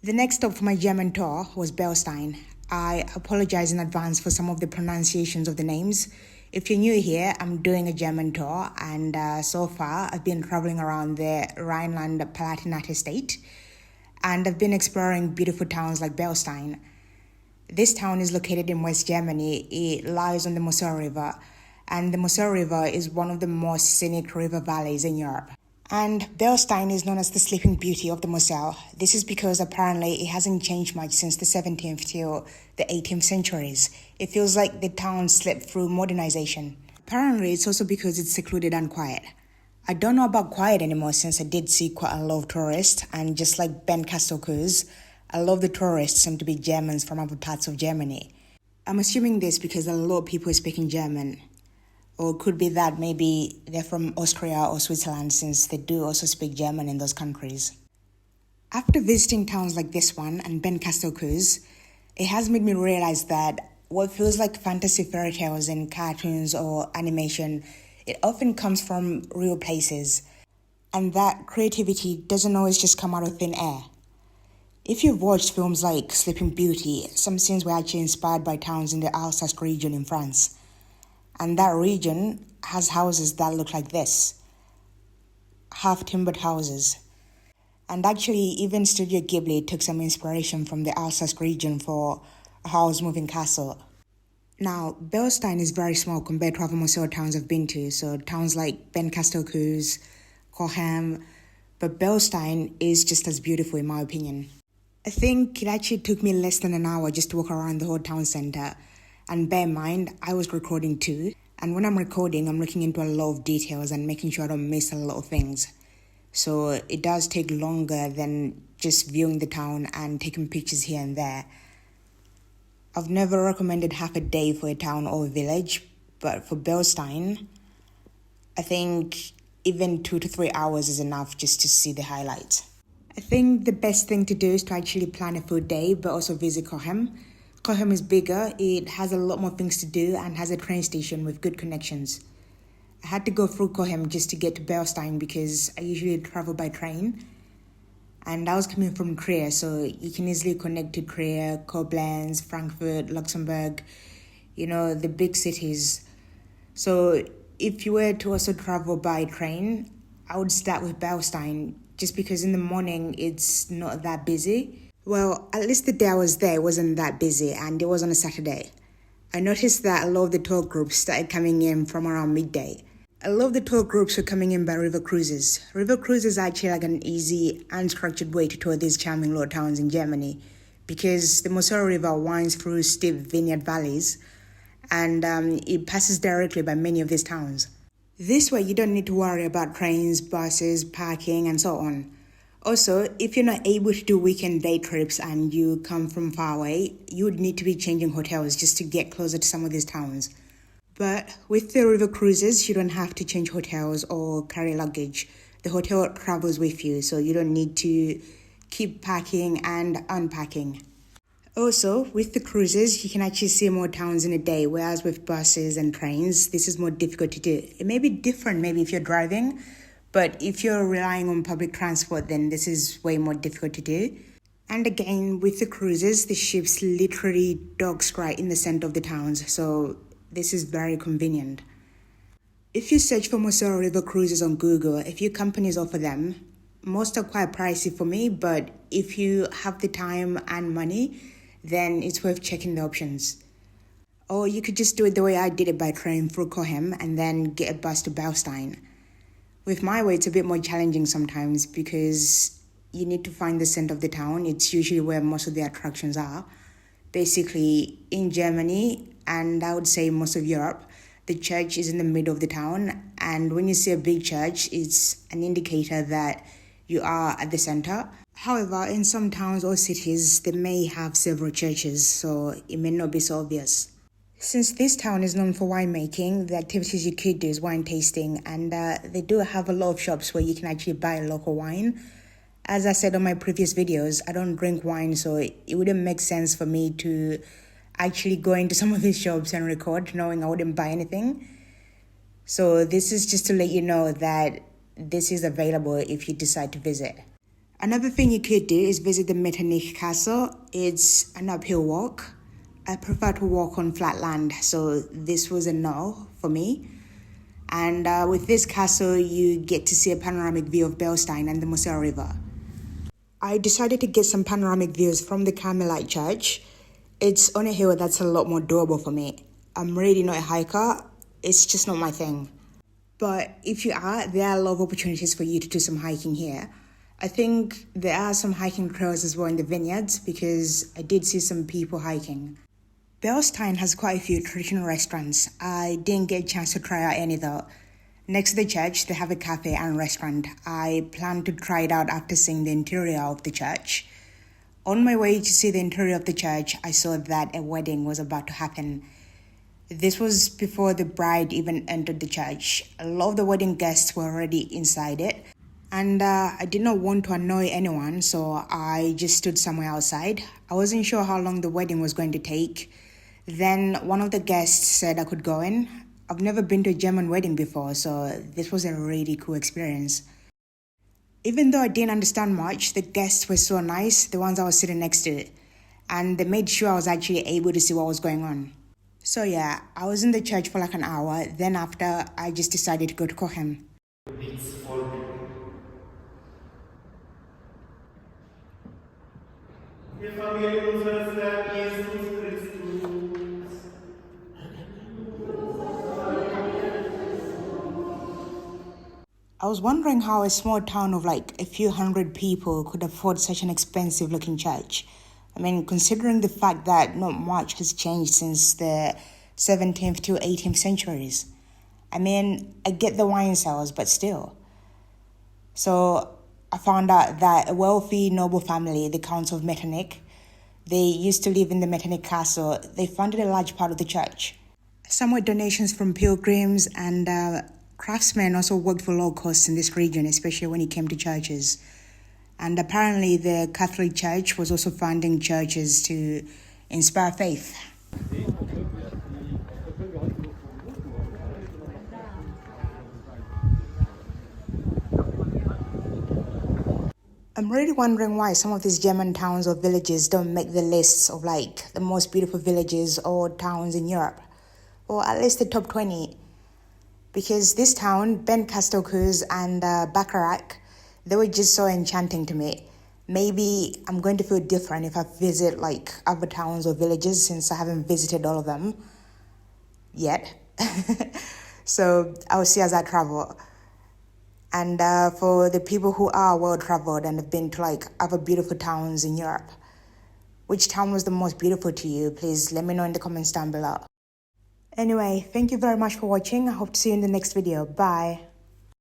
The next stop for my German tour was Beilstein. I apologize in advance for some of the pronunciations of the names. If you're new here, I'm doing a German tour, and so far I've been traveling around the Rhineland-Palatinate state, and I've been exploring beautiful towns like Beilstein. This town is located in West Germany. It lies on the Moselle River, and the Moselle River is one of the most scenic river valleys in Europe. And Beilstein is known as the sleeping beauty of the Moselle. This is because apparently it hasn't changed much since the 17th till the 18th centuries. It feels like the town slept through modernization. Apparently it's also because it's secluded and quiet. I don't know about quiet anymore since I did see quite a lot of tourists, and just like Ben Castelcoes, a lot of the tourists seem to be Germans from other parts of Germany. I'm assuming this because a lot of people are speaking German. Or it could be that maybe they're from Austria or Switzerland, since they do also speak German in those countries. After visiting towns like this one and Ben Castelcoes, it has made me realize that what feels like fantasy fairy tales in cartoons or animation, it often comes from real places, and that creativity doesn't always just come out of thin air. If you've watched films like Sleeping Beauty, some scenes were actually inspired by towns in the Alsace region in France. And that region has houses that look like this, half-timbered houses. And actually, even Studio Ghibli took some inspiration from the Alsace region for a house-moving castle. Now, Beilstein is very small compared to other Moselle towns I've been to, so towns like Ben Castelcoes, Cochem, but Beilstein is just as beautiful in my opinion. I think it actually took me less than an hour just to walk around the whole town centre. And bear in mind, I was recording too. And when I'm recording, I'm looking into a lot of details and making sure I don't miss a lot of things. So it does take longer than just viewing the town and taking pictures here and there. I've never recommended half a day for a town or a village, but for Beilstein, I think even 2 to 3 hours is enough just to see the highlights. I think the best thing to do is to actually plan a full day, but also visit Cochem. Cochem is bigger, it has a lot more things to do, and has a train station with good connections. I had to go through Cochem just to get to Beilstein because I usually travel by train. And I was coming from Trier, so you can easily connect to Trier, Koblenz, Frankfurt, Luxembourg, the big cities. So if you were to also travel by train, I would start with Beilstein, just because in the morning it's not that busy. Well, at least the day I was there wasn't that busy, and it was on a Saturday. I noticed that a lot of the tour groups started coming in from around midday. A lot of the tour groups were coming in by river cruises. River cruises are actually like an easy, unstructured way to tour these charming little towns in Germany, because the Moselle River winds through steep vineyard valleys, and it passes directly by many of these towns. This way, you don't need to worry about trains, buses, parking, and so on. Also, if you're not able to do weekend day trips and you come from far away, you would need to be changing hotels just to get closer to some of these towns. But with the river cruises, you don't have to change hotels or carry luggage. The hotel travels with you, so you don't need to keep packing and unpacking. Also, with the cruises, you can actually see more towns in a day, whereas with buses and trains, this is more difficult to do. It may be different maybe if you're driving, but if you're relying on public transport, then this is way more difficult to do. And again, with the cruises, the ships literally dock right in the center of the towns, so this is very convenient. If you search for Moselle River cruises on Google, a few companies offer them. Most are quite pricey for me, but if you have the time and money, then it's worth checking the options. Or you could just do it the way I did it by train through Cochem and then get a bus to Beilstein. With my way, it's a bit more challenging sometimes because you need to find the center of the town. It's usually where most of the attractions are. Basically, in Germany, and I would say most of Europe, the church is in the middle of the town. And when you see a big church, it's an indicator that you are at the center. However, in some towns or cities, they may have several churches, so it may not be so obvious. Since this town is known for winemaking, the activities you could do is wine tasting, and they do have a lot of shops where you can actually buy local wine. As I said on my previous videos, I don't drink wine, so it wouldn't make sense for me to actually go into some of these shops and record, knowing I wouldn't buy anything. So this is just to let you know that this is available if you decide to visit. Another thing you could do is visit the Metternich Castle. It's an uphill walk. I prefer to walk on flat land, so this was a no for me. And with this castle, you get to see a panoramic view of Beilstein and the Moselle River. I decided to get some panoramic views from the Carmelite Church. It's on a hill that's a lot more doable for me. I'm really not a hiker. It's just not my thing. But if you are, there are a lot of opportunities for you to do some hiking here. I think there are some hiking trails as well in the vineyards because I did see some people hiking. Beilstein has quite a few traditional restaurants. I didn't get a chance to try out any though. Next to the church, they have a cafe and restaurant. I plan to try it out after seeing the interior of the church. On my way to see the interior of the church, I saw that a wedding was about to happen. This was before the bride even entered the church. A lot of the wedding guests were already inside it. And I did not want to annoy anyone, so I just stood somewhere outside. I wasn't sure how long the wedding was going to take. Then one of the guests said I could go in. I've never been to a German wedding before, so this was a really cool experience. Even though I didn't understand much, the guests were so nice, the ones I was sitting next to, and they made sure I was actually able to see what was going on. So yeah, I was in the church for like an hour, then after, I just decided to go to Kochen. I was wondering how a small town of like a few hundred people could afford such an expensive looking church. I mean, considering the fact that not much has changed since the 17th to 18th centuries. I mean, I get the wine cells, but still. So I found out that a wealthy noble family, the Counts of Metternich, they used to live in the Metternich Castle. They funded a large part of the church. Some were donations from pilgrims, and craftsmen also worked for low costs in this region, especially when it came to churches. And apparently the Catholic Church was also funding churches to inspire faith. I'm really wondering why some of these German towns or villages don't make the lists of like the most beautiful villages or towns in Europe, or at least the top 20. Because this town, Ben Castelcoes and Bacharach, they were just so enchanting to me. Maybe I'm going to feel different if I visit like other towns or villages since I haven't visited all of them yet. So I'll see as I travel. And for the people who are well-traveled and have been to like other beautiful towns in Europe, which town was the most beautiful to you? Please let me know in the comments down below. Anyway, thank you very much for watching. I hope to see you in the next video. Bye.